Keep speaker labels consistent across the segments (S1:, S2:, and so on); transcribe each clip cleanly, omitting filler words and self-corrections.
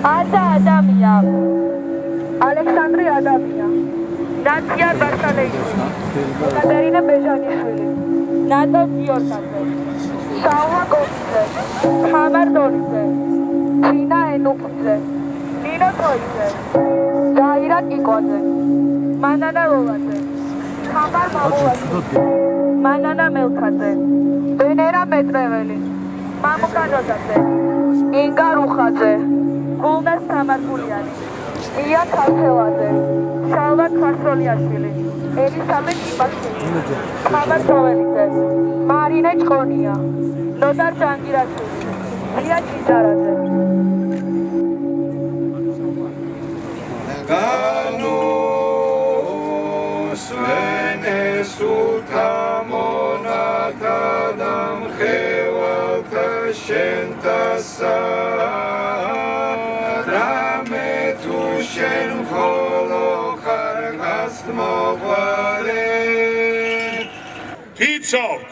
S1: Ada Adamia, Alexandri Adamia, Nadia Bartaleishvili, Katerina Bejanishvili, Nata Giorgadze, Shauma Gokidze, Hamar Dolidze, Tina Enukidze, Nino Toidze, Zaira Kikodze, Manana Roladze, Hamar Mamuladze, Manana Melkadze, Venera Metreveli, Mamuka Rodadze, Inga Rukhadze, Gulnaz Tamarguliani, Ია Ქართელაძე, შალვა ქართოლიაშვილი, ელისაბედ იბაშვილი, ხამარ ძოველიძე, მარინე ჭყონია, ნოდარ ჯანგირაშვილი, ია ჭიჭარაძე.
S2: განუსვენეს უთამონათა და მხევალთა შენთასა შენ ხოლო ხარ გასმოყვარე
S3: ვიცავთ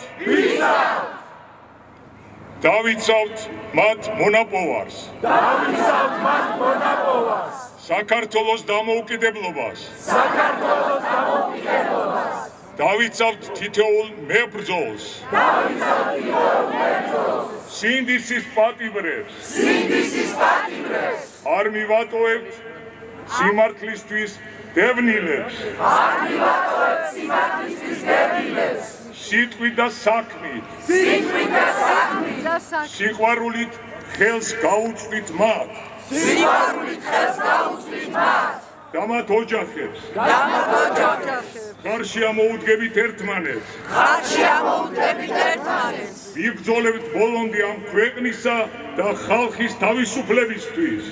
S3: დავიცავთ მათ მონაპოვარს საქართველოს დამოუკიდებლობას დავიცავთ თითოეულ მებრძოლს სინდისის პატიმრებს არ მივატოვებთ სიმართლისთვის დევნილებს სიტყვით და საქმით სიყვარულით ხელს გაუწვით მათ და მათ ოჯახებს ხარში ამოუდგებით ერთმანეთს ვიბრძოლებთ ბოლომდე ამ ქვეყნისა და ხალხის თავისუფლებისთვის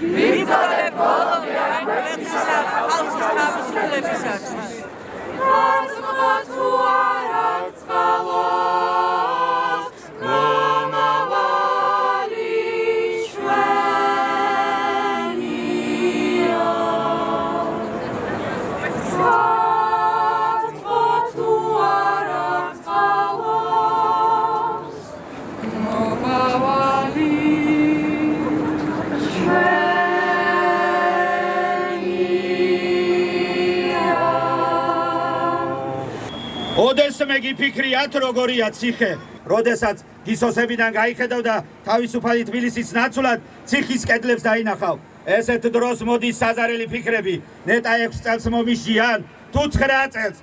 S4: ოდესმე გიფიქრიათ როგორია ციხე, როდესაც გისოსებიდან გაიხედავ და თავისუფალი თბილისის ნაცვლად ციხის კედლებს დაინახავ. ესეთ დროს მოდის საზარელი ფიქრები, ნეტა 6 წელს მომიშიან, თუ 9 წელს.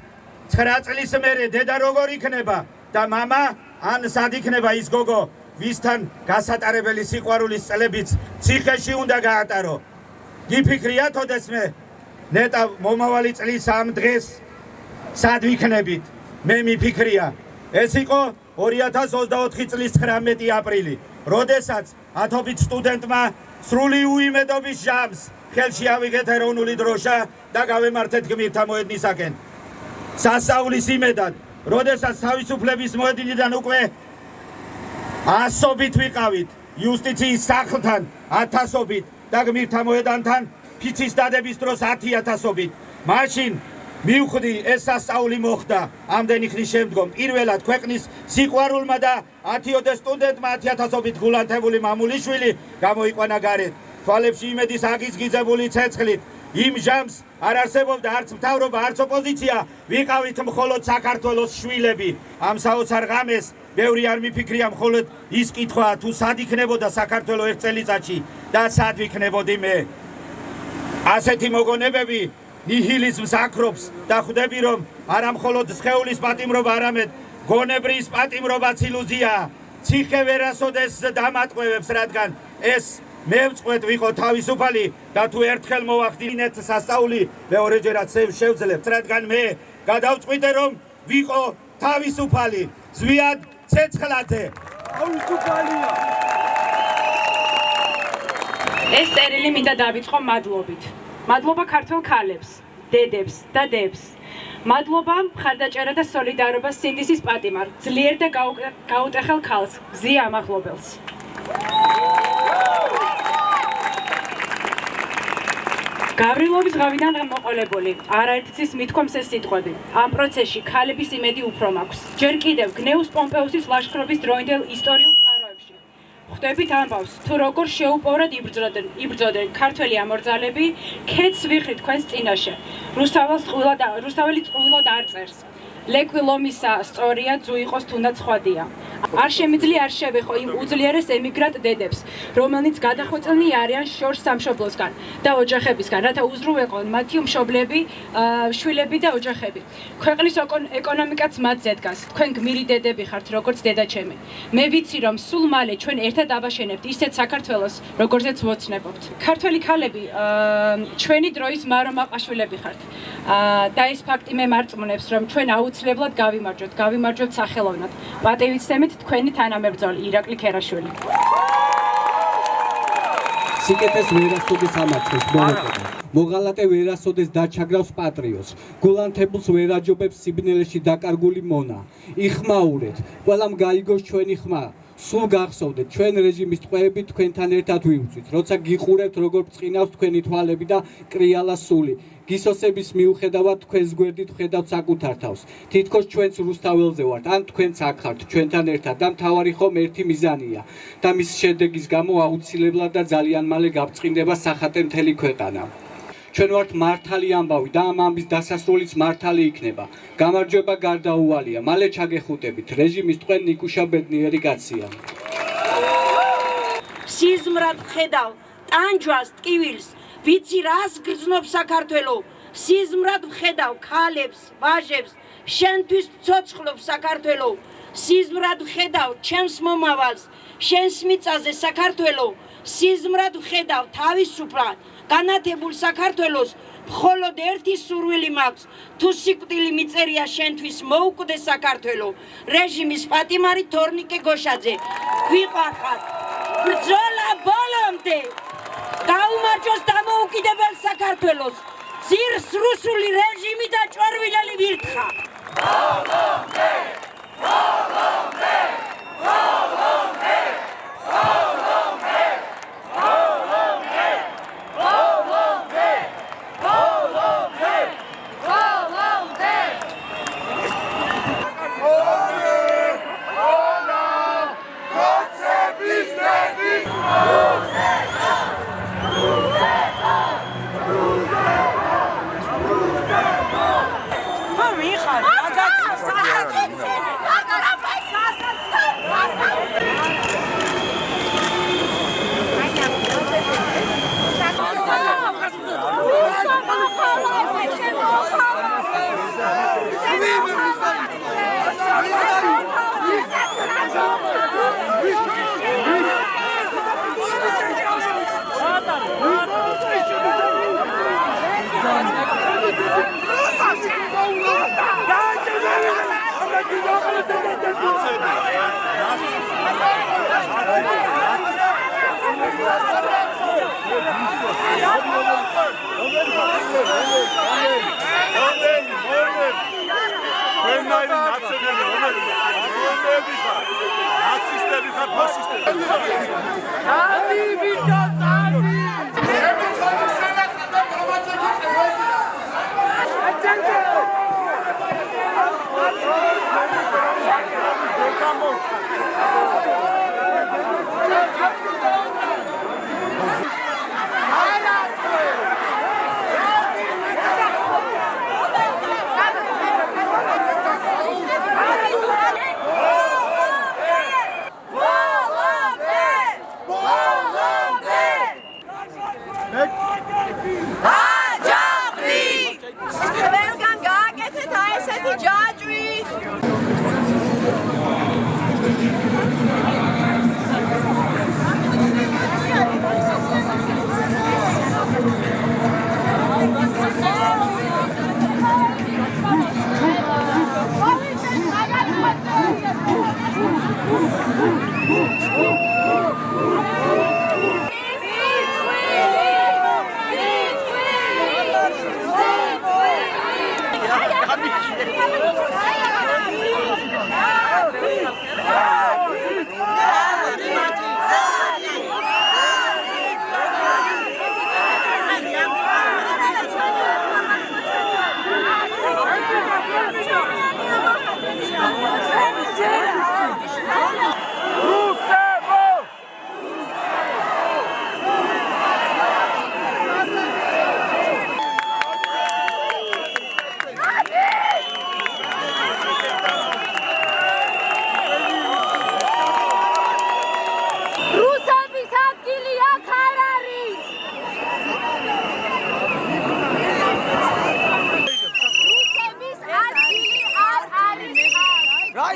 S4: 9 წლის მერე დედა როგორ იქნება და მამა ან სად იქნება ის გოგო, ვისთან გასატარებელი სიყვარულის წლებიც ციხეში უნდა გაატარო. გიფიქრიათ ოდესმე, ნეტა მომავალი წლის ამ დღეს სად ვიქნებით? მე მიფიქრია, ეს იყო 2024 წლის 19 აპრილი, როდესაც ათობით სტუდენტმა სრული უიმედობის ჟამს ხელში ავიღეთ ეროვნული დროშა და გავემართეთ გმირთა მოედნისაკენ. სასწაულის იმედად, როდესაც თავისუფლების მოედნიდან უკვე ასობით ვიყავით, იუსტიციის სახლთან 1000-ობით და გმირთა მოედანთან ფიცის დადების დროს 10,000-ობით. მაშინ მივხვდი ეს სასწაული მოხდა ამდენი ხნის შემდგომ პირველად ქვეყნის სიყვარულმა და 10 სტუდენტმა 10,000-ობით გულანთებული მამულიშვილი გამოიყვანა გარეთ. თვალებში იმედის აგიზგიზებული ცეცხლით იმ ჟამს არ არსებობდა არც მთავრობა, არც ოპოზიცია, ვიყავით მხოლოდ საქართველოს შვილები. ამ საოცარ ღამეს ბევრი არ მიფიქრია მხოლოდ ის კითხვა, თუ სად იქნებოდა საქართველო ერთ წელიწადში და სად ვიქნებოდი მე. ასეთი მოგონებები ნიჰილიზმს აქრობს და ხვდები რომ არა მხოლოდ სხეულის პატიმრობა, არამედ გონებრის პატიმრობაც ილუზიაა. ციხე ვერასოდეს დამატყვევებს, რადგან ეს მევწყვეთ ვიყო თავისუფალი და თუ ერთხელ მოვახდინეთ სასწაული, მეორეჯერაც შევძლებთ, რადგან მე გადავწყვიტე რომ ვიყო თავისუფალი. ზვიად ცეცხლაძე თავისუფალია.
S5: ეს წერილი მინდა დავიწყო მადლობით. მადლობა ქართველ ქალებს, დედებს და დებს. მადლობა მხარდაჭერა და სოლიდარობა სინდისის პატიმარ, ძლიერ და გაუტეხელ ქალს, გზია ამაღლობელს. გავრილობის ღავიდან მოყოლებული არაერთგზის მithქვამს ეს სიტყვები. ამ პროცესში ქალების იმედი უფრო მაქვს. ჯერ კიდევ გნეუს პომპეუსის ლაშქრობის დროინდელ ისტორიულ წყაროებში ხვდებით ამბავს, თუ როგორ შეუპოვრად იბრძოდნენ ქართველი ამორძალები, ქედს ვიხრი თქვენს წინაშე. რუსთაველი წყვილად არ წერს. ლეკვი ლომისა სწორია, ძუ იყოს თუნდაც ხვადია. არ შემიძლია არ შევეხო იმ უძლიერეს ემიგრანტ დედებს, რომელნიც გადახვეწილნი არიან შორს სამშობლოსგან და ოჯახებისგან, რათა უზრუნველყონ მათი მშობლები, შვილები და ოჯახები. ქვეყნის ეკონომიკაც მათზე დგას. თქვენ გმირი დედები ხართ, როგორც დედაჩემი. მე ვიცი, რომ სულ მალე ჩვენ ერთად აბაშენებთ ისეთ საქართველოს, როგორზეც ვოცნებობთ. ქართველი ქალები, ჩვენი დროის მარო მაყაშვილები ხართ. და ეს ფაქტი მე მარწმუნებს, რომ ჩვენ აუცილებლად გავიმარჯვებთ სახელოვნად. პატივისცემით თქვენი თანამებრძოლი ირაკლი ქერაშვილი.
S6: სიკეთეს ვერასოდეს ამარცხებს მორეკოდა. მოღალატე ვერასოდეს დაჩაგრავს პატრიოტს. გულანთებულს ვერ აჯობებს სიბნელეში დაკარგული მონა. იხმაურეთ, ყველამ გაიგოს ჩვენი ხმა. სულ გახსოვდეთ, ჩვენ რეჟიმის ტყვეები თქვენთან ერთად ვივწვით, როცა გიყურებთ, როგორ ბრწყინავს თქვენი თვალები და კრიალა სული. გისოსების მიუხედავად თქვენს გვერდით ვხედავთ საკუთარ თავს. თითქოს ჩვენც რუსთაველზე ვართ, ან თქვენც აქ ხართ ჩვენთან ერთად და მთავარი ხომ ერთი მიზანია და მის შედეგის გამო აუცილებლად და ძალიან მალე გაბრწყინდება სახატე მთელი ქვეყანა. ჩვენ ვართ მართალი ამბავი და ამ ამბის დასასრულიც მართალი იქნება. გამარჯვება გარდაუვალია, მალე ჩაგეხუტებით. რეჟიმის ტყვე ნიკუშა ბედნიერი კაცია.
S7: სიზმრად ვხედავ ტანჯვას ტკივილს, ვიცი რას გრძნობს საქართველო. სიზმრად ვხედავ ქალებს, ვაჟებს, შენთვის ვცოცხლობ საქართველო. სიზმრად ვხედავ ჩემს მომავალს, შენს მიწაზე საქართველო. სიზმრად ვხედავ თავისუფლად განათებულ საქართველოს, მხოლოდ ერთი სურვილი მაქვს, თუ სიკვდილი მიწერია შენთვის მოუკვდე საქართველო. რეჟიმის პატიმარი თორნიკე გოშაძე, გვიყვარხარ. ბრძოლა ბოლომდე გაუმარჯოს დამოუკიდებელ საქართველოს. ძირს რუსული რეჟიმი და ჭორვილელი ვირთხა. ბოლომდე, ბოლომდე, ბოლომდე, ბოლომდე, ბოლომდე, ბოლომდე, ბოლომდე, ბოლომდე.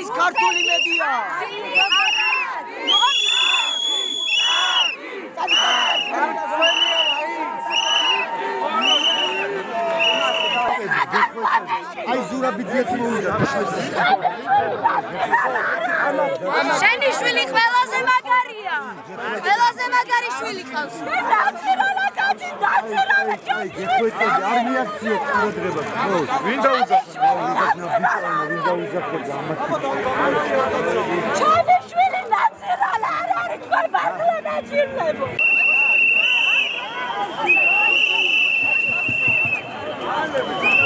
S8: ის ქართული მედია.
S9: აი ზურაბიძეც მოვიდა.
S1: შენი შვილი ყველაზე მაგარია. ყველაზე მაგარი შვილი ყავს. დაწერალა კაცი, დაწერალა კაცი.
S9: არ მიაქციეთ ყურადღება. ვინ დაუძახდა? ვინ დაუძახდა ამათ?
S1: ჩემი შვილი დაწერალა არ არის თქვენ ბარდლა დაჭირდებო.
S9: Hallelujah.